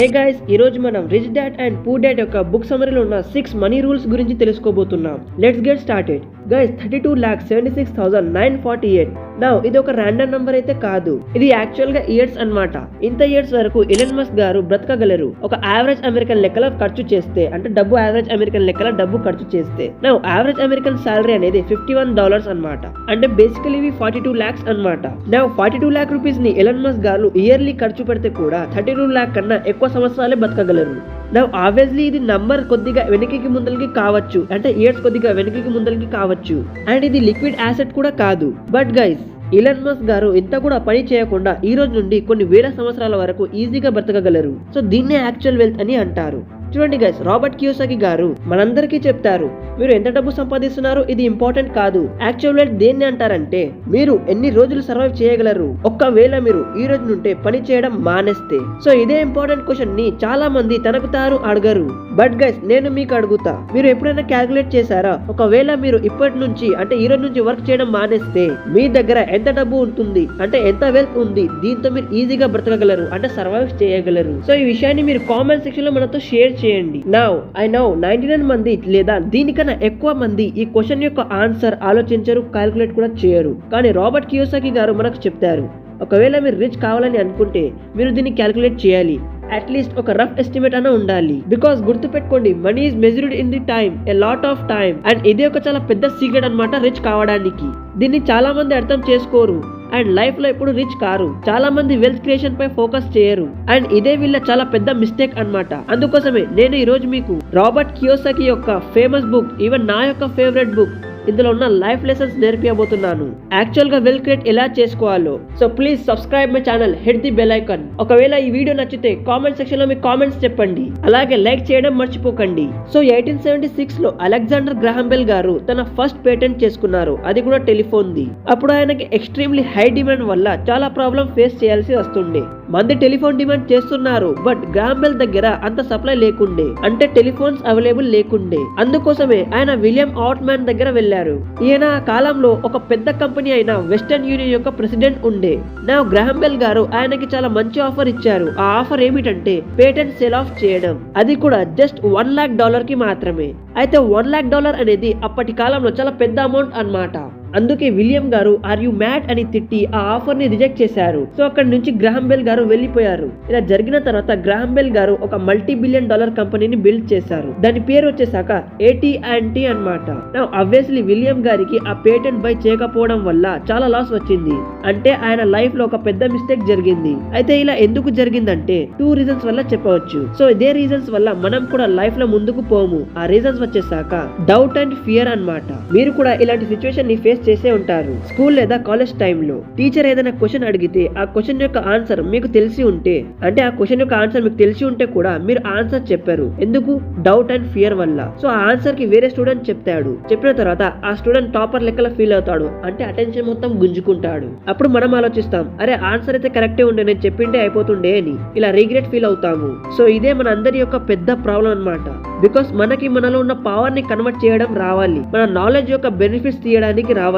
Hey guys, ఈ రోజు మనం rich Dad and Poor dad యొక్క బుక్ సమరీలో ఉన్న 6 మనీ రూల్స్ గురించి తెలుసుకోబోతున్నాం. Let's get started. Guys, 32,76,948. Now ఇది ఒక ర్యాండమ్ నంబర్ అయితే కాదు, ఇది యాక్చువల్ గా ఇయర్స్ అన్నమాట. ఇంత ఇయర్స్ వరకు ఎలన్ మస్క్ గారు బ్రతకగలరు ఒక యావరేజ్ అమెరికన్ లెక్కల ఖర్చు చేస్తే, అంటే డబ్బు యావరేజ్ అమెరికన్ లెక్కల డబ్బు ఖర్చు చేస్తే. నౌ యావరేజ్ అమెరికన్ సాలరీ అనేది $51 అన్నమాట. అంటే బేసికలీ ఇవి 42 lakhs అన్నమాట. నౌ 42 lakh రూపీస్ ని ఎలన్ మస్క్ గారు ఇయర్లీ ఖర్చు పెడితే కూడా 32 lakh కన్నా ఎక్కువ సంవత్సరాలే బతకగలరు. నౌ ఆబ్వియస్లీ ఇది నంబర్ కొద్దిగా వెనక్కి ముందలకి కావచ్చు, అంటే ఇయర్స్ కొద్దిగా వెనక్కి ముందలకి కావచ్చు, అండ్ ఇది లిక్విడ్ యాసెట్ కూడా కాదు. బట్ గైస్, ఎలన్ మస్క్ గారు ఇంత కూడా పని చేయకుండా ఈ రోజు నుండి కొన్ని వేల సంవత్సరాల వరకు ఈజీగా బ్రతకగలరు. సో దీన్నే యాక్చువల్ వెల్త్ అని అంటారు. చూడండి గైస్, రాబర్ట్ కియోసాకి గారు మనందరికీ చెప్తారు, మీరు ఎంత డబ్బు సంపాదిస్తున్నారు ఇది ఇంపార్టెంట్ కాదు, యాక్చువల్ వెల్త్ దేన్ని అంటారంటే మీరు ఎన్ని రోజులు సర్వైవ్ చేయగలరు ఒక్కవేళ మీరు ఈ రోజు నుండి పని చేయడం మానేస్తే. సో ఇదే ఇంపార్టెంట్ క్వశ్చన్ ని చాలా మంది తనకు తారు అడగరు. బట్ గైస్, నేను మీకు అడుగుతా, మీరు ఎప్పుడైనా క్యాల్కులేట్ చేశారా, ఒకవేళ మీరు ఇప్పటి నుంచి అంటే ఈ రోజు నుంచి వర్క్ చేయడం మానేస్తే మీ దగ్గర ఎంత డబ్బు ఉంటుంది, అంటే ఎంత వెల్త్ ఉంది, దీంతో మీరు ఈజీగా బ్రతకగలరు, అంటే సర్వైవ్ చేయగలరు. సో ఈ విషయాన్ని మీరు కామెంట్ సెక్షన్ లో మనతో షేర్ చేయండి. నౌ ఐ నో 99 మంది లేదా దీనికన్నా ఎక్కువ మంది ఈ క్వశ్చన్ యొక్క ఆన్సర్ ఆలోచించరు, క్యాల్కులేట్ కూడా చేయరు. కానీ రాబర్ట్ కియోసాకి గారు మనకు చెప్తారు, ఒకవేళ మీరు రిచ్ కావాలని అనుకుంటే మీరు దీన్ని క్యాల్కులేట్ చేయాలి. అట్లీస్ట్ ఒక రఫ్ ఎస్టిమేట్ అన్న ఉండాలి. బికాస్ గుర్తు పెట్టుకోండి, money is measured in the time, a lot of time. And ఇది ఒక చాలా పెద్ద సీక్రెట్ అన్నమాట రిచ్ కావడానికి. దీన్ని చాలా మంది అర్థం చేసుకోరు అండ్ లైఫ్ లో ఇప్పుడు రిచ్ కారు. చాలా మంది వెల్త్ క్రియేషన్ పై ఫోకస్ చేయరు అండ్ ఇదే వీళ్ళ చాలా పెద్ద మిస్టేక్ అన్నమాట. అందుకోసమే నేను ఈ రోజు మీకు రాబర్ట్ కియోసాకి యొక్క ఫేమస్ బుక్, ఈవెన్ నా యొక్క ఫేవరెట్ బుక్, ఇందులో ఉన్న లైఫ్ లెసన్స్ నేర్పియబోతున్నాను, యాక్చువల్ గా వెల్త్ క్రియేట్ ఎలా చేసుకోవాలో. So please subscribe my channel, hit the bell icon. ఒకవేళ ఈ వీడియో నచ్చితే కామెంట్ సెక్షన్ లో మీ కామెంట్స్ చెప్పండి, అలాగే లైక్ చేయడం మర్చిపోకండి. సో 1876 లో అలెగ్జాండర్ గ్రాహం బెల్ గారు తన ఫస్ట్ పేటెంట్ చేసుకున్నారు, అది కూడా టెలిఫోన్ ది. అప్పుడు ఆయనకి ఎక్స్ట్రీమ్లీ హై డిమాండ్ వల్ల చాలా ప్రాబ్లం ఫేస్ చేయాల్సి వస్తుండే. మంది టెలిఫోన్ డిమాండ్ చేస్తున్నారు, బట్ గ్రాహం బెల్ దగ్గర అంత సప్లై లేకుండే, అంటే టెలిఫోన్స్ అవైలబుల్ లేకుండే. అందుకోసమే ఆయన విలియం ఆట్మ్యాన్ దగ్గర వెళ్ళారు. ఈయన ఆ కాలంలో ఒక పెద్ద కంపెనీ అయిన వెస్టర్న్ యూనియన్ యొక్క ప్రెసిడెంట్ ఉండే. నా గ్రాహం బెల్ గారు ఆయనకి చాలా మంచి ఆఫర్ ఇచ్చారు. ఆ ఆఫర్ ఏమిటంటే పేటెంట్ సేల్ ఆఫ్ చేయడం, అది కూడా జస్ట్ $1 lakh కి మాత్రమే. అయితే $1 lakh అనేది అప్పటి కాలంలో చాలా పెద్ద అమౌంట్ అన్నమాట. అందుకే విలియం గారు ఆర్ యు మ్యాడ్ అని తిట్టి ఆ ఆఫర్ ని రిజెక్ట్ చేశారు. సో అక్కడి నుంచి గ్రాహం బెల్ గారు వెళ్లిపోయారు. ఇలా జరిగిన తర్వాత గ్రాహం బెల్ గారు ఒక $multi-billion కంపెనీని బిల్డ్ చేశారు. దాని పేరు వచ్చేసాక AT&T అన్నమాట. నౌ ఆబ్వియస్లీ విలియం గారికి ఆ పేటెంట్ బై చేయకపోవడం వల్ల చాలా లాస్ వచ్చింది, అంటే ఆయన లైఫ్ లో ఒక పెద్ద మిస్టేక్ జరిగింది. అయితే ఇలా ఎందుకు జరిగిందంటే 2 రీజన్స్ వల్ల చెప్పవచ్చు. సో ఇదే రీజన్స్ వల్ల మనం కూడా లైఫ్ లో ముందుకు పోము. ఆ రీజన్స్ వచ్చేసాక డౌట్ అండ్ ఫియర్ అన్నమాట. మీరు కూడా ఇలాంటి సిచ్యువేషన్ ని ఫేస్ చేసే ఉంటారు. స్కూల్ లేదా కాలేజ్ టైంలో టీచర్ ఏదైనా క్వశ్చన్ అడిగితే ఆ క్వశ్చన్ యొక్క ఆన్సర్ మీకు తెలిసి ఉంటే, అంటే ఆ క్వశ్చన్ యొక్క ఆన్సర్ మీకు తెలిసి ఉంటే కూడా మీరు ఆన్సర్ చెప్పారు. ఎందుకు? డౌట్ అండ్ ఫియర్ వల్ల. సో ఆ ఆన్సర్ కి వేరే స్టూడెంట్ చెప్తాడు. చెప్పిన తర్వాత ఆ స్టూడెంట్ టాపర్ లెక్కల ఫీల్ అవుతాడు, అంటే అటెన్షన్ మొత్తం గుంజుకుంటాడు. అప్పుడు మనం ఆలోచిస్తాం, అరే ఆన్సర్ అయితే కరెక్టే ఉండే, నేను చెప్పింటే అయిపోతుండే అని. ఇలా రిగ్రెట్ ఫీల్ అవుతాము. సో ఇదే మన అందరి యొక్క పెద్ద ప్రాబ్లం అన్నమాట. బికాస్ మనకి మనలో ఉన్న పవర్ ని కన్వర్ట్ చేయడం రావాలి, మన నాలెడ్జ్ యొక్క బెనిఫిట్స్ తీయడానికి రావాలి,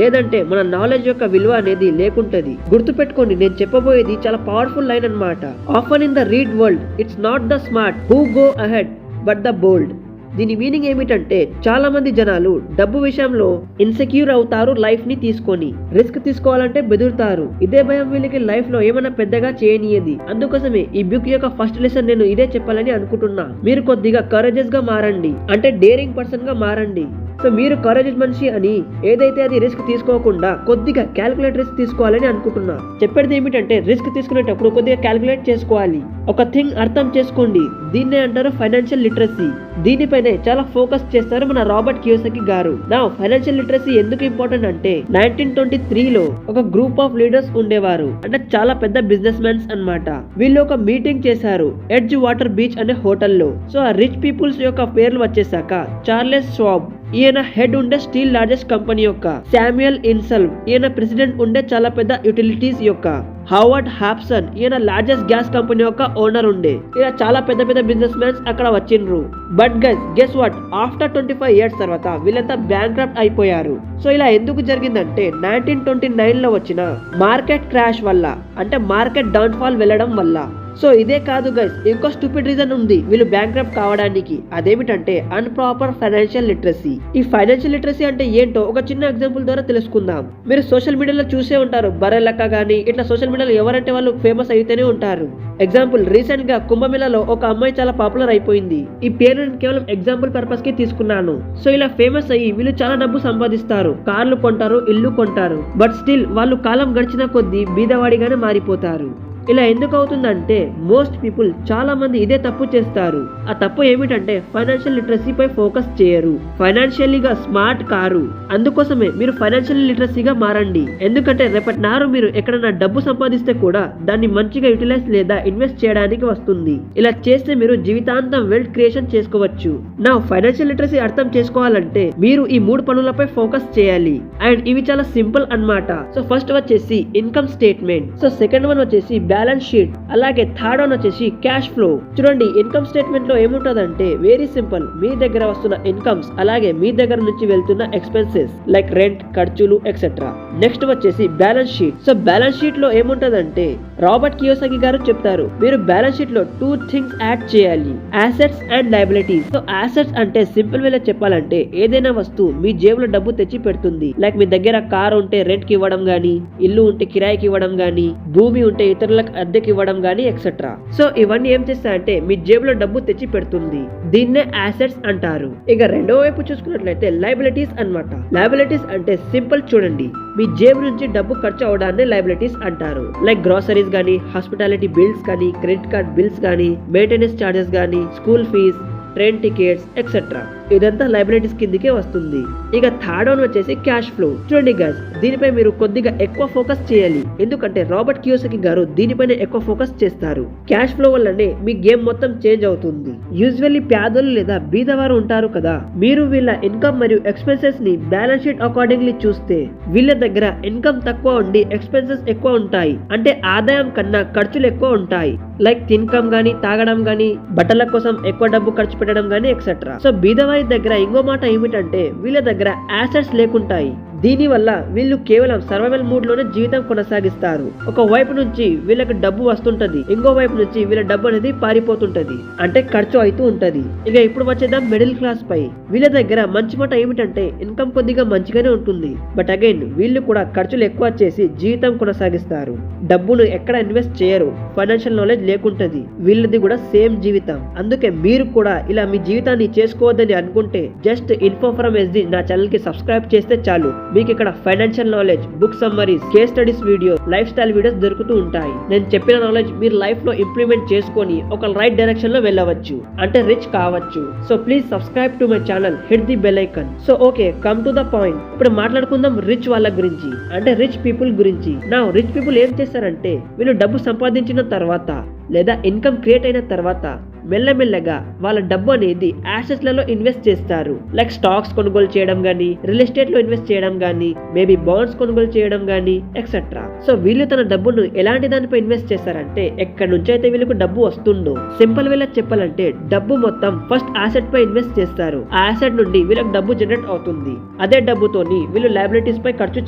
లేదంటే మన నాలెడ్జ్ యొక్క విలువ అనేది లేకుంటది. గుర్తు పెట్టుకోండి, నేను చెప్పబోయేది చాలా పవర్ఫుల్ లైన్ అన్నమాట. Often in the real world it's not the smart who go ahead but the bold. దీని మీనింగ్ ఏమిటంటే చాలా మంది జనాలు డబ్బు విషయంలో ఇన్సెక్యూర్ అవుతారు, లైఫ్ ని తీసుకొని రిస్క్ తీసుకోవాలంటే బెదురుతారు. ఇదే భయం వీళ్ళకి లైఫ్ లో ఏమైనా పెద్దగా చేయనియది. అందుకోసమే ఈ బుక్ యొక్క ఫస్ట్ లెసన్ నేను ఇదే చెప్పాలని అనుకుంటున్నా. మీరు కొద్దిగా కరేజెస్ గా మారండి, అంటే డేరింగ్ పర్సన్ గా మారండి. సో మీరు కరేజెస్ మనిషి అని ఏదైతే అది రిస్క్ తీసుకోకుండా కొద్దిగా క్యాల్కులేట్ రిస్క్ తీసుకోవాలని అనుకుంటున్నా. చెప్పేది ఏమిటంటే రిస్క్ తీసుకునేటప్పుడు కొద్దిగా క్యాల్కులేట్ చేసుకోవాలి. ఒక థింగ్ అర్థం చేసుకోండి, దీన్నే అంటారు ఫైనాన్షియల్ లిటరసీ. దీనిపైనే చాలా ఫోకస్ చేస్తారు మన రాబర్ట్ కియోసాకి గారు. నా ఫైనాన్షియల్ లిటరసీ ఎందుకు ఇంపార్టెంట్ అంటే 1923లో ఒక గ్రూప్ ఆఫ్ లీడర్స్ ఉండేవారు, అంటే చాలా పెద్ద బిజినెస్ మ్యాన్స్ అన్నమాట. వీళ్ళు ఒక మీటింగ్ చేశారు ఎడ్జ్ వాటర్ బీచ్ అనే హోటల్లో. సో ఆ రిచ్ పీపుల్స్ యొక్క పేర్లు వచ్చేసాక చార్లెస్ ష్వాబ్, ఈయన హెడ్ ఉండే స్టీల్ లార్జెస్ట్ కంపెనీ యొక్క. శామ్యుయల్ ఇన్సల్వ్, ఈయన ప్రెసిడెంట్ ఉండే చాలా పెద్ద యుటిలిటీస్ యొక్క. హవర్డ్ హాప్సన్, ఈయన లార్జెస్ట్ గ్యాస్ కంపెనీ యొక్క ఓనర్ ఉండే. ఇలా చాలా పెద్ద పెద్ద బిజినెస్ మ్యాన్స్ అక్కడ వచ్చిండ్రు. But guess what, after 25 years తర్వాత వీళ్ళంతా బ్యాంక్రప్ట్ అయిపోయారు. సో ఇలా ఎందుకు జరిగిందంటే 1929లో వచ్చిన మార్కెట్ క్రాష్ వల్ల, అంటే మార్కెట్ డౌన్ ఫాల్ వెళ్ళడం వల్ల. సో ఇదే కాదు గైస్, ఇంకో స్టూపిడ్ రీజన్ ఉంది వీళ్ళు బ్యాంక్రప్ట్ కావడానికి. అదేమిటంటే అన్ప్రాపర్ ఫైనాన్షియల్ లిటరసీ. ఈ ఫైనాన్షియల్ లిటరసీ అంటే ఏంటో ఒక చిన్న ఎగ్జాంపుల్ ద్వారా తెలుసుకుందాం. మీరు సోషల్ మీడియాలో చూసే ఉంటారు, బరెలక్క గానీ ఇట్లా సోషల్ మీడియాలో ఎవరంటే వాళ్ళు ఫేమస్ అయితేనే ఉంటారు. ఎగ్జాంపుల్, రీసెంట్ గా కుంభమేళాలో ఒక అమ్మాయి చాలా పాపులర్ అయిపోయింది. ఈ పేరు నేను కేవలం ఎగ్జాంపుల్ పర్పస్ కి తీసుకున్నాను. సో ఇలా ఫేమస్ అయ్యి వీళ్ళు చాలా డబ్బు సంపాదిస్తారు, కార్లు కొంటారు, ఇల్లు కొంటారు. బట్ స్టిల్ వాళ్ళు కాలం గడిచిన కొద్దీ బీదవాడిగానే మారిపోతారు. ఇలా ఎందుకు అవుతుందంటే మోస్ట్ పీపుల్ చాలా మంది ఇదే తప్పు చేస్తారు. ఆ తప్పు ఏమిటంటే ఫైనాన్షియల్ లిటరసీ పై ఫోకస్ చేయరు, ఫైనాన్షియల్లీగా స్మార్ట్ కారు. అందుకోసమే మీరు ఫైనాన్షియల్ లిటరసీగా మారండి. ఎందుకంటే రేపటి నారు మీరు ఎక్కడైనా డబ్బు సంపాదిస్తే కూడా దాన్ని మంచిగా యూటిలైజ్ లేదా ఇన్వెస్ట్ చేయడానికి వస్తుంది. ఇలా చేస్తే మీరు జీవితాంతం వెల్త్ క్రియేషన్ చేసుకోవచ్చు. నా ఫైనాన్షియల్ లిటరసీ అర్థం చేసుకోవాలంటే మీరు ఈ 3 పనులపై ఫోకస్ చేయాలి. అండ్ ఇవి చాలా సింపుల్ అన్నమాట. సో ఫస్ట్ వచ్చేసి income statement. So second one వచ్చేసి బ్యాలెన్స్ షీట్. అలాగే థర్డ్ వన్ వచ్చేసి క్యాష్ ఫ్లో. చూడండి, ఇన్కమ్ స్టేట్మెంట్ లో ఏముంటదంటే వెరీ సింపుల్, మీ దగ్గర వస్తున్న ఇన్కమ్స్ అలాగే మీ దగ్గర నుంచి వెళ్తున్న ఎక్స్పెన్సెస్ లైక్ రెంట్, ఖర్చులు ఎక్సెట్రా. నెక్స్ట్ వచ్చేసి balance sheet. So balance sheet లో ఏముంటదంటే రాబర్ట్ కియోసాకి గారు చెప్తారు, మీరు బ్యాలెన్స్ షీట్ లో 2 థింగ్స్ యాడ్ చేయాలి, assets and liabilities. So assets అంటే సింపుల్ వేలో చెప్పాలంటే ఏదైనా వస్తువు మీ జేబులో డబ్బు తెచ్చి పెడుతుంది. లైక్ మీ దగ్గర కార్ ఉంటే రెంట్ కి ఇవ్వడం గానీ, ఇల్లు ఉంటే కిరాయికి ఇవ్వడం గానీ, భూమి ఉంటే ఇతరులకు అద్దెకి ఇవ్వడం గానీ ఎక్సెట్రా. సో ఇవన్నీ ఏం చేస్తాయంటే మీ జేబులో డబ్బు తెచ్చి పెడుతుంది. దీన్నే అసెట్స్ అంటారు. ఇక రెండో వైపు చూసుకున్నట్లయితే లయబిలిటీస్ అన్నమాట. లయబిలిటీస్ అంటే సింపుల్, చూడండి, మీ జేబు నుంచి డబ్బు ఖర్చు అవడాన్ని లయబిలిటీస్ అంటారు. లైక్ గ్రోసరీస్ గానీ, హాస్పిటాలిటీ బిల్స్ కానీ, క్రెడిట్ కార్డ్ బిల్స్ కానీ, మెయింటెనెన్స్ చార్జెస్ గానీ, school fees, train tickets etcetera. ఇదంతా లయబిలిటీస్ కిందకే వస్తుంది. ఇక థర్డ్ వన్ వచ్చేసి క్యాష్ ఫ్లో. చూడండి గైస్, దీనిపై మీరు కొద్దిగా ఎక్కువ ఫోకస్ చేయాలి. ఎందుకంటే రాబర్ట్ కియోసాకి గారు దీనిపైన ఎక్కువ ఫోకస్ చేస్తారు. క్యాష్ ఫ్లో వల్లనే మీ గేమ్ మొత్తం చేంజ్ అవుతుంది. యూజువల్లీ పేదలు లేదా బీదవారు ఉంటారు కదా, మీరు వీళ్ళ ఇన్కమ్ మరియు ఎక్స్పెన్సెస్ ని బ్యాలెన్స్ షీట్ అకార్డింగ్లీ చూస్తే వీళ్ళ దగ్గర ఇన్కమ్ తక్కువ ఉండి ఎక్స్పెన్సెస్ ఎక్కువ ఉంటాయి. అంటే ఆదాయం కన్నా ఖర్చులు ఎక్కువ ఉంటాయి. లైక్ తినకం గానీ, తాగడం గానీ, బట్టల కోసం ఎక్కువ డబ్బు ఖర్చు పెట్టడం గానీ ఎక్సెట్రా. సో బీదవారి దగ్గర ఇంకో మాట ఏమిటంటే వీళ్ళ దగ్గర అసెట్స్ లేకుంటాయి. దీని వల్ల వీళ్ళు కేవలం సర్వైవల్ మూడ్ లోనే జీవితం కొనసాగిస్తారు. ఒక వైపు నుంచి వీళ్ళకి డబ్బు వస్తుంటది, ఇంకో వైపు నుంచి వీళ్ళ డబ్బు అనేది పారిపోతుంటది, అంటే ఖర్చు అవుతూ ఉంటది. ఇక ఇప్పుడు వచ్చేద్దాం మిడిల్ క్లాస్ పై. వీళ్ళ దగ్గర మంచి మాట ఏమిటంటే ఇన్కమ్ కొద్దిగా మంచిగానే ఉంటుంది. బట్ అగైన్ వీళ్ళు కూడా ఖర్చులు ఎక్కువ చేసి జీవితం కొనసాగిస్తారు. డబ్బును ఎక్కడ ఇన్వెస్ట్ చేయరు, ఫైనాన్షియల్ నాలెడ్జ్ లేకుంటది. వీళ్ళది కూడా సేమ్ జీవితం. అందుకే మీరు కూడా ఇలా మీ జీవితాన్ని చేసుకోవద్దని అనుకుంటే జస్ట్ ఇన్ఫో ఫ్రమ్ ఎస్డి నా ఛానల్ కి సబ్స్క్రైబ్ చేస్తే చాలు. మీకు ఇక్కడ financial knowledge, book summaries, case studies video, life style videos దొరుకుతూ ఉంటాయి. నేను చెప్పిన నాలెడ్జ్ మీరు లైఫ్ లో ఇంప్లిమెంట్ చేసుకొని ఒక రైట్ డైరెక్షన్ లో వెళ్ళవచ్చు, అంటే రిచ్ కావచ్చు. So please subscribe to my channel, hit the bell icon. So okay, come to the point. ఇప్పుడు మాట్లాడుకుందాం రిచ్ వాళ్ళ గురించి, అంటే రిచ్ పీపుల్ గురించి. నా రిచ్ పీపుల్ ఏం చేస్తారంటే వీళ్ళు డబ్బు సంపాదించిన తర్వాత లేదా ఇన్కమ్ క్రియేట్ అయిన తర్వాత మెల్లమెల్లగా వాళ్ళ డబ్బు అనేది అసెట్స్ లలో ఇన్వెస్ట్ చేస్తారు. లైక్ స్టాక్స్ కొనుగోలు చేయడం గానీ, రియల్ ఎస్టేట్ లో ఇన్వెస్ట్ చేయడం గానీ, మేబీ బాండ్స్ కొనుగోలు చేయడం గానీ ఎక్సెట్రా. సో వీళ్ళు తన డబ్బును ఎలాంటి దానిపై ఇన్వెస్ట్ చేస్తారంటే ఎక్కడి నుంచి అయితే వీళ్ళకు డబ్బు వస్తుందో, సింపుల్ వేలా చెప్పాలంటే డబ్బు మొత్తం ఫస్ట్ అసెట్ పై ఇన్వెస్ట్ చేస్తారు. ఆ అసెట్ నుండి వీళ్ళకి డబ్బు జనరేట్ అవుతుంది. అదే డబ్బుతోని వీళ్ళు లయబిలిటీస్ పై ఖర్చు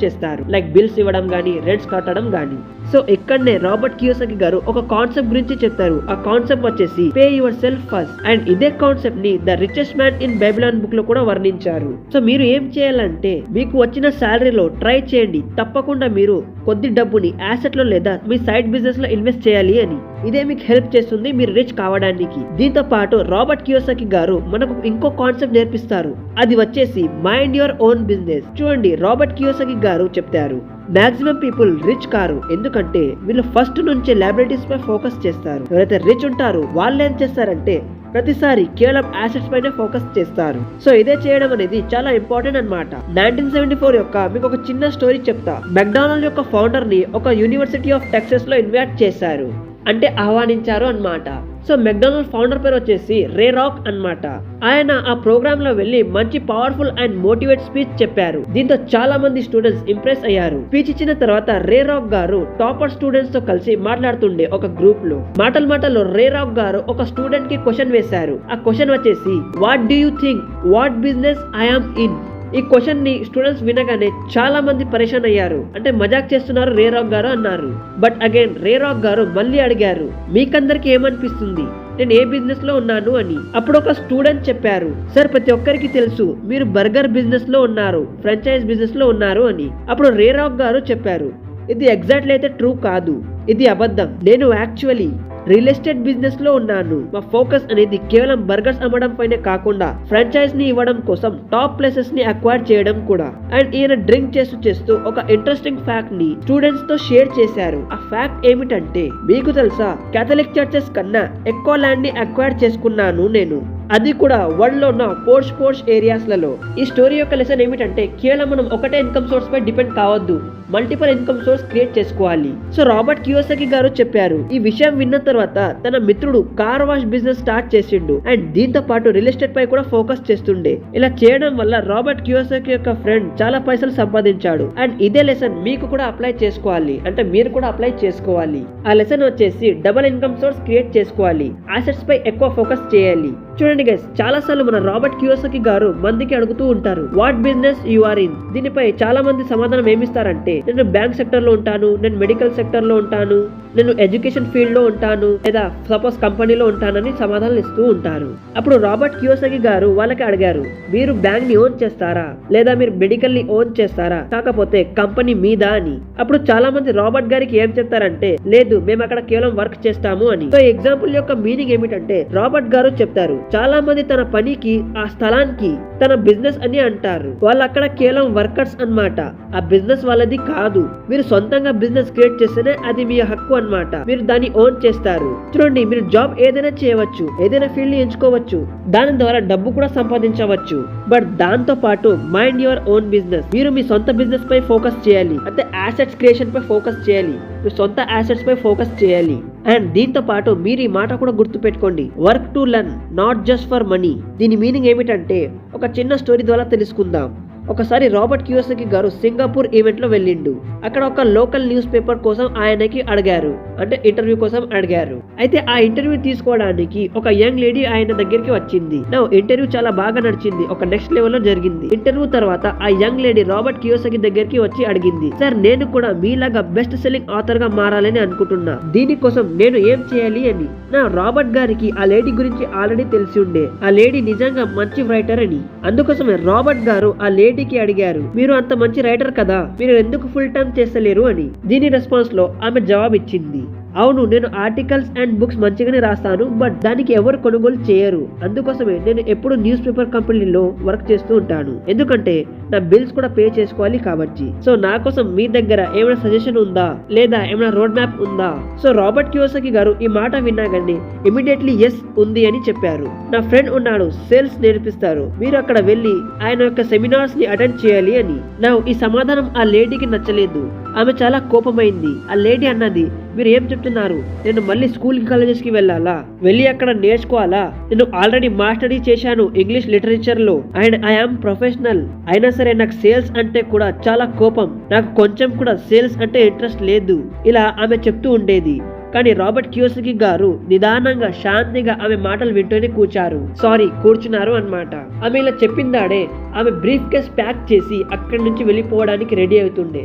చేస్తారు. లైక్ బిల్స్ ఇవ్వడం గానీ, రెంట్స్ కట్టడం గానీ. సో ఇక్కడనే రాబర్ట్ కియోసాకి గారు ఒక కాన్సెప్ట్ గురించి చెప్తారు. ఆ కాన్సెప్ట్ వచ్చేసి pay yourself first. And ఇదే కాన్సెప్ట్ ని the richest man in Babylon book లో కూడా వర్ణించారు. సో మీరు ఏం చేయాలంటే మీకు వచ్చిన సాలరీలో ట్రై చేయండి, తప్పకుండా మీరు కొద్ది డబ్బుని అసెట్ లో లేదా మీ సైడ్ బిజినెస్ లో ఇన్వెస్ట్ చేయాలి అని. ఇదే మీకు హెల్ప్ చేస్తుంది మీరు రిచ్ కావడానికి. దీంతో పాటు రాబర్ట్ కియోసాకి గారు మనకు ఇంకో కాన్సెప్ట్ నేర్పిస్తారు. అది వచ్చేసి మైండ్ యువర్ ఓన్ బిజినెస్. చూడండి, రాబర్ట్ కియోసాకి గారు చెప్తారు మాక్సిమం పీపుల్ రిచ్ కారు, ఎందుకంటే వీళ్ళు ఫస్ట్ నుంచే లయబిలిటీస్ పై ఫోకస్ చేస్తారు. ఎవరైతే రిచ్ ఉంటారో వాళ్ళు ఏం చేస్తారంటే ప్రతిసారి కేవలం అసెట్స్ పైనే ఫోకస్ చేస్తారు. సో ఇదే చేయడం అనేది చాలా ఇంపార్టెంట్ అన్నమాట. 1974 యొక్క మీకు ఒక చిన్న స్టోరీ చెప్తా. మెక్డానల్డ్ యొక్క ఫౌండర్ ని ఒక యూనివర్సిటీ ఆఫ్ టెక్సస్ లో ఇన్వైట్ చేశారు, అంటే ఆహ్వానించారు అన్నమాట. సో మెక్డానల్డ్ ఫౌండర్ పేరు వచ్చేసి రే రాక్ అన్నమాట. ఆయన ఆ ప్రోగ్రామ్ లో వెళ్లి మంచి పవర్ఫుల్ అండ్ మోటివేట్ స్పీచ్ చెప్పారు. దీంతో చాలా మంది స్టూడెంట్స్ ఇంప్రెస్ అయ్యారు. స్పీచ్ ఇచ్చిన తర్వాత రే రాక్ గారు టాపర్ స్టూడెంట్స్ తో కలిసి మాట్లాడుతుండే ఒక గ్రూప్ లో మాటల్లో రే రాక్ గారు ఒక స్టూడెంట్ కి క్వశ్చన్ వేశారు. ఆ క్వశ్చన్ వచ్చేసి what do you think what business I am in. ఈ క్వశ్చన్ ని స్టూడెంట్స్ వినగానే చాలా మంది పరేషాన్ అయ్యారు. అంటే మజాక్ చేస్తున్నారు రే రాక్ గారు అన్నారు. బట్ అగైన్ రే రాక్ గారు మళ్ళీ అడిగారు, మీకందరికి ఏమనిపిస్తుంది నేను ఏ బిజినెస్ లో ఉన్నాను అని. అప్పుడు ఒక స్టూడెంట్ చెప్పారు, సార్ ప్రతి ఒక్కరికి తెలుసు మీరు బర్గర్ బిజినెస్ లో ఉన్నారు, ఫ్రాంచైజ్ బిజినెస్ లో ఉన్నారు అని. అప్పుడు రే రాక్ గారు చెప్పారు, ఇది ఎగ్జాక్ట్లీ అయితే ట్రూ కాదు, ఇది అబద్ధం. నేను యాక్చువల్లీ రియల్ ఎస్టేట్ బిజినెస్ లో ఉన్నాను. మా ఫోకస్ అనేది కేవలం బర్గర్స్ అమ్మడం పైనే కాకుండా ఫ్రాంచైజ్ ని ఇవ్వడం కోసం టాప్ ప్లేసెస్ ని అక్వైర్ చేయడం కూడా. అండ్ ఈయన డ్రింక్ చేస్తూ ఒక ఇంట్రెస్టింగ్ ఫ్యాక్ట్ ని స్టూడెంట్స్ తో షేర్ చేశారు. ఆ ఫ్యాక్ట్ ఏమిటంటే, మీకు తెలుసా కేథలిక్ చర్చెస్ కన్నా ఎక్కువ ల్యాండ్ ని అక్వైర్ చేసుకున్నాను నేను, అది కూడా వరల్డ్ లో ఉన్న పోర్ష్ ఏరియాస్ లలో. ఈ స్టోరీ యొక్క లెసన్ ఏమిటంటే, కేవలం మనం ఒకటే ఇన్కమ్ సోర్స్ పై డిపెండ్ కావద్దు, మల్టిపుల్ ఇన్కమ్ సోర్స్ క్రియేట్ చేసుకోవాలి. సో రాబర్ట్ కియోసాకి గారు చెప్పారు. ఈ విషయం విన్న తర్వాత తన మిత్రుడు కార్ వాష్ బిజినెస్ స్టార్ట్ చేసిండు అండ్ దీంతో పాటు రియల్ ఎస్టేట్ పై కూడా ఫోకస్ చేస్తుండే. ఇలా చేయడం వల్ల రాబర్ట్ కియోసాకి యొక్క ఫ్రెండ్ చాలా పైసలు సంపాదించాడు. అండ్ ఇదే లెసన్ మీకు కూడా అప్లై చేసుకోవాలి, అంటే మీరు కూడా అప్లై చేసుకోవాలి. ఆ లెసన్ వచ్చేసి డబుల్ ఇన్కమ్ సోర్స్ క్రియేట్ చేసుకోవాలి, అసెట్స్ పై ఎక్కువ ఫోకస్ చేయాలి. చూడండి గైస్, చాలా సార్లు మన రాబర్ట్ కియోసాకి గారు మందికి అడుగుతూ ఉంటారు, what business you are in. దీనిపై చాలా మంది సమాధానం ఏమిస్తారంటే, నేను బ్యాంక్ సెక్టర్ లో ఉంటాను, నేను మెడికల్ సెక్టర్ లో ఉంటాను, నేను ఎడ్యుకేషన్ ఫీల్డ్ లో ఉంటాను, లేదా సపోజ్ కంపెనీలో ఉంటానని సమాధానాలు ఇస్తూ ఉంటారు. అప్పుడు రాబర్ట్ కియోసాకి గారు వాళ్ళకి అడిగారు, మీరు బ్యాంక్ ని ఓన్ చేస్తారా, లేదా మీరు మెడికల్ ని ఓన్ చేస్తారా, కాకపోతే కంపెనీ మీద అని. అప్పుడు చాలా మంది రాబర్ట్ గారికి ఏం చెప్తారంటే, లేదు మేము అక్కడ కేవలం వర్క్ చేస్తాము అని. సో ఎగ్జాంపుల్ యొక్క మీనింగ్ ఏమిటంటే, రాబర్ట్ గారు చెప్తారు, చాలా మంది తన పనికి ఆ స్థలానికి తన బిజినెస్ అని అంటారు. వాళ్ళు అక్కడ కేవలం వర్కర్స్ అన్నమాట, ఆ బిజినెస్ వాళ్ళది కాదు. మీరు సొంతంగా బిజినెస్ క్రియేట్ చేస్తేనే అది మీ హక్కు అన్నమాట, మీరు దాన్ని ఓన్ చేస్తారు. చూడండి, మీరు జాబ్ ఏదైనా చేయవచ్చు, ఏదైనా ఫీల్డ్ ని ఎంచుకోవచ్చు, దాని ద్వారా డబ్బు కూడా సంపాదించవచ్చు. బట్ దాంతో పాటు మైండ్ యువర్ ఓన్ బిజినెస్. మీరు మీ సొంత బిజినెస్ పై ఫోకస్ చేయాలి, అంటే అసెట్స్ క్రియేషన్ పై ఫోకస్ చేయాలి, మీ సొంత అసెట్స్ పై ఫోకస్ చేయాలి. అండ్ దీంతో పాటు మీరు ఈ మాట కూడా గుర్తు పెట్టుకోండి, work to learn, not just for money. దీని మీనింగ్ ఏమిటంటే, ఒక చిన్న స్టోరీ ద్వారా తెలుసుకుందాం. ఒకసారి రాబర్ట్ కియోసాకి గారు సింగపూర్ ఈవెంట్ లో వెళ్ళిండు. అక్కడ ఒక లోకల్ న్యూస్ పేపర్ కోసం ఆయనకి అడిగారు, అంటే ఇంటర్వ్యూ కోసం అడిగారు. అయితే ఆ ఇంటర్వ్యూ తీసుకోవడానికి ఒక యంగ్ లేడీ ఆయన దగ్గరికి వచ్చింది. నా ఇంటర్వ్యూ చాలా బాగా నడిచింది, ఒక నెక్స్ట్ లెవెల్ లో జరిగింది. ఇంటర్వ్యూ తర్వాత ఆ యంగ్ లేడీ రాబర్ట్ కియోసాకి దగ్గరికి వచ్చి అడిగింది, సార్ నేను కూడా మీలాగా బెస్ట్ సెల్లింగ్ ఆథర్ గా మారాలని అనుకుంటున్నా, దీనికోసం నేను ఏం చేయాలి అని. నా రాబర్ట్ గారికి ఆ లేడీ గురించి ఆల్రెడీ తెలిసి ఉండే, ఆ లేడీ నిజంగా మంచి రైటర్ అని. అందుకోసమే రాబర్ట్ గారు ఆ లేడీకి అడిగారు, మీరు అంత మంచి రైటర్ కదా, మీరు ఎందుకు ఫుల్ టైం చేస్తలేరు అని. దీని రెస్పాన్స్ లో ఆమె జవాబు ఇచ్చింది, అవును నేను ఆర్టికల్స్ అండ్ బుక్స్ మంచిగానే రాస్తాను, బట్ దానికి ఎవరు కొనుగోలు చేయరు, అందుకోసమే నేను ఎప్పుడు న్యూస్ పేపర్ కంపెనీలో వర్క్ చేస్తూ ఉంటాను, ఎందుకంటే నా బిల్స్ కూడా పే చేసుకోవాలి కాబట్టి. సో నా కోసం మీ దగ్గర ఏమైనా సజెషన్ ఉందా, లేదా ఏమైనా రోడ్ మ్యాప్ ఉందా. సో రాబర్ట్ కియోసాకి గారు ఈ మాట విన్నాగానే ఇమీడియట్లీ ఎస్ ఉంది అని చెప్పారు. నా ఫ్రెండ్ ఉన్నాడు, సేల్స్ నేర్పిస్తారు, మీరు అక్కడ వెళ్ళి ఆయన యొక్క సెమినార్స్ ని అటెండ్ చేయాలి అని. నా ఈ సమాధానం ఆ లేడీకి నచ్చలేదు, ఆమె చాలా కోపమైంది. ఆ లేడీ అన్నది, మీరు ఏం చెప్తున్నారు, నేను మళ్ళీ స్కూల్ కాలేజెస్ కి వెళ్ళాలా, వెళ్ళి అక్కడ నేర్చుకోవాలా, నేను ఆల్రెడీ మాస్టరీ చేశాను ఇంగ్లీష్ లిటరేచర్ లో అండ్ ఐఆమ్ ప్రొఫెషనల్, అయినా సరే నాకు సేల్స్ అంటే కూడా చాలా కోపం, నాకు కొంచెం కూడా సేల్స్ అంటే ఇంట్రెస్ట్ లేదు, ఇలా ఆమె చెప్తూ ఉండేది. కానీ రాబర్ట్ కియోసాకి గారు నిదానంగా శాంతిగా ఆమె మాటలు వింటూనే కూర్చున్నారు అన్నమాట. ఆమె ఇలా చెప్పిందాడే ఆమె బ్రీఫ్ కేస్ ప్యాక్ చేసి అక్కడి నుంచి వెళ్ళిపోవడానికి రెడీ అవుతుండే.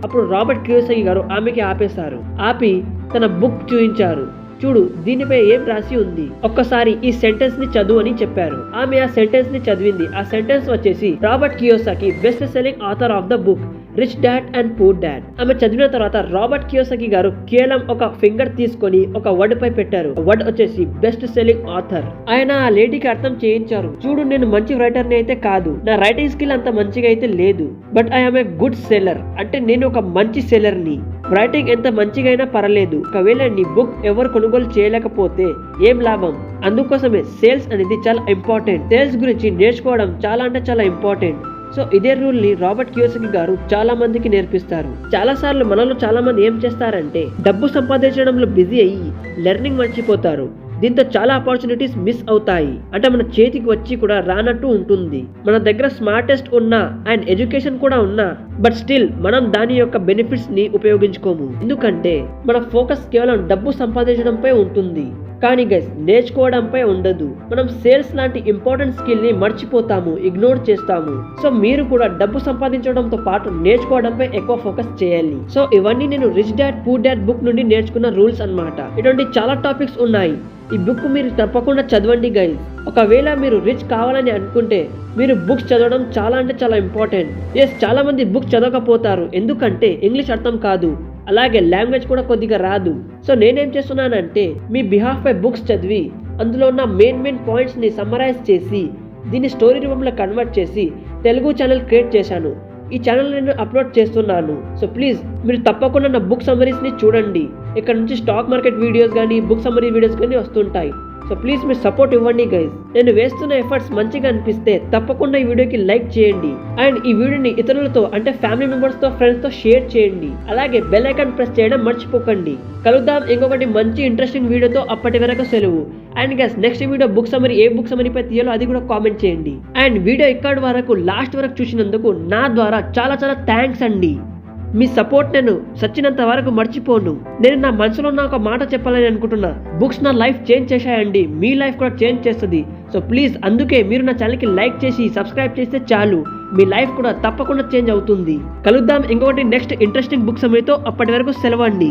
అప్పుడు రాబర్ట్ కియోసాకి గారు ఆమెకి ఆపేశారు. ఆపి తన బుక్ చూపించారు, చూడు దీనిపై ఏం రాసి ఉంది, ఒక్కసారి ఈ సెంటెన్స్ ని చదువు అని చెప్పారు. ఆమె ఆ సెంటెన్స్ ని చదివింది. ఆ సెంటెన్స్ వచ్చేసి, Robert Kiyosaki best selling author of the book Rich Dad and Poor Dad. ఆమె చదివిన తర్వాత రాబర్ట్ కియోసాకి గారు కేవలం ఒక ఫింగర్ తీసుకొని ఒక వర్డ్ పై పెట్టారు. వర్డ్ వచ్చేసి బెస్ట్ సెల్లింగ్ ఆథర్. ఆయన ఆ లేడీకి అర్థం చేయించారు, చూడు నేను మంచి రైటర్ ని అయితే కాదు, నా రైటింగ్ స్కిల్ అంత మంచిగా అయితే లేదు, but I'm a good seller, అంటే నేను ఒక మంచి సెల్లర్ ని. రైటింగ్ ఎంత మంచిగా అయినా పర్లేదు, ఒకవేళ నీ బుక్ ఎవరు కొనుగోలు చేయలేకపోతే ఏం లాభం. అందుకోసమే సేల్స్ అనేది చాలా ఇంపార్టెంట్, సేల్స్ గురించి నేర్చుకోవడం చాలా అంటే చాలా ఇంపార్టెంట్. సో ఇదే రూల్ ని రాబర్ట్ కియోసాకి గారు చాలా మందికి నేర్పిస్తారు. చాలా సార్లు మనలో చాలా మంది ఏం చేస్తారంటే, డబ్బు సంపాదించడంలో బిజీ అయ్యి లెర్నింగ్ మర్చిపోతారు. దీంతో చాలా ఆపర్చునిటీస్ మిస్ అవుతాయి, అంటే మన చేతికి వచ్చి కూడా రానట్టు ఉంటుంది. మన దగ్గర స్మార్టెస్ట్ ఉన్నా అండ్ ఎడ్యుకేషన్ కూడా ఉన్నా, బట్ స్టిల్ మనం దాని యొక్క బెనిఫిట్స్ ని ఉపయోగించుకోము, ఎందుకంటే మన ఫోకస్ కేవలం డబ్బు సంపాదించడంపై ఉంటుంది. కానీ గైస్ నేర్చుకోవడంపై ఉండదు. మనం సేల్స్ లాంటి ఇంపార్టెంట్ స్కిల్ ని మర్చిపోతాము, ఇగ్నోర్ చేస్తాము. సో మీరు కూడా డబ్బు సంపాదించడంతో పాటు నేర్చుకోవడంపై ఎక్కువ ఫోకస్ చేయాలి. సో ఇవన్నీ నేను rich dad poor dad book నుండి నేర్చుకున్న రూల్స్ అన్నమాట. ఇటువంటి చాలా టాపిక్స్ ఉన్నాయి. ఈ బుక్ మీరు తప్పకుండా చదవండి గైస్. ఒకవేళ మీరు రిచ్ కావాలని అనుకుంటే మీరు బుక్స్ చదవడం చాలా అంటే చాలా ఇంపార్టెంట్. చాలా మంది బుక్స్ చదవకపోతారు ఎందుకంటే ఇంగ్లీష్ అర్థం కాదు, అలాగే లాంగ్వేజ్ కూడా కొద్దిగా రాదు. సో నేనేం చేస్తున్నానంటే మీ బిహాఫ్ పై బుక్స్ చదివి అందులో ఉన్న మెయిన్ పాయింట్స్ ని సమ్మరైజ్ చేసి దీన్ని స్టోరీ రూపంలో కన్వర్ట్ చేసి తెలుగు ఛానల్ క్రియేట్ చేశాను. ఈ ఛానల్ నేను అప్లోడ్ చేస్తున్నాను. సో ప్లీజ్ మీరు తప్పకుండా నా బుక్ సమ్మరీస్ ని చూడండి. ఇక్కడ నుంచి స్టాక్ మార్కెట్ వీడియోస్ కానీ బుక్ సమ్మరీ వీడియోస్ కానీ వస్తుంటాయి. సో ప్లీజ్ మీరు సపోర్ట్ ఇవ్వండి గైస్. నేను వేస్తున్న ఎఫర్ట్స్ మంచిగా అనిపిస్తే తప్పకుండా ఈ వీడియోకి లైక్ చేయండి అండ్ ఈ వీడియోని ఇతరులతో అంటే ఫ్యామిలీ మెంబర్స్ తో ఫ్రెండ్స్ తో షేర్ చేయండి. అలాగే బెల్ ఐకాన్ ప్రెస్ చేయడం మర్చిపోకండి. కలుద్దాం ఇంకొకటి మంచి ఇంట్రెస్టింగ్ వీడియోతో. అప్పటి వరకు సెలవు. And guys next video book summary ఏ బుక్ సమ్మరీ పై తీయాలో అది కూడా కామెంట్ చేయండి. అండ్ వీడియో ఇక్కడ వరకు లాస్ట్ వరకు చూసినందుకు నా ద్వారా చాలా చాలా థ్యాంక్స్ అండి. మీ సపోర్ట్ నేను సచ్చినంత వరకు మర్చిపోను. నేను నా మనసులో ఉన్న ఒక మాట చెప్పాలని అనుకుంటున్నా. బుక్స్ నా లైఫ్ చేంజ్ చేశాయండి, మీ లైఫ్ కూడా చేంజ్ చేస్తుంది. సో ప్లీజ్ అందుకే మీరు నా ఛానల్కి లైక్ చేసి సబ్స్క్రైబ్ చేస్తే చాలు, మీ లైఫ్ కూడా తప్పకుండా చేంజ్ అవుతుంది. కలుద్దాం ఇంకొకటి నెక్స్ట్ ఇంట్రెస్టింగ్ బుక్ సమ్మరీతో. అప్పటి వరకు సెలవు అండి.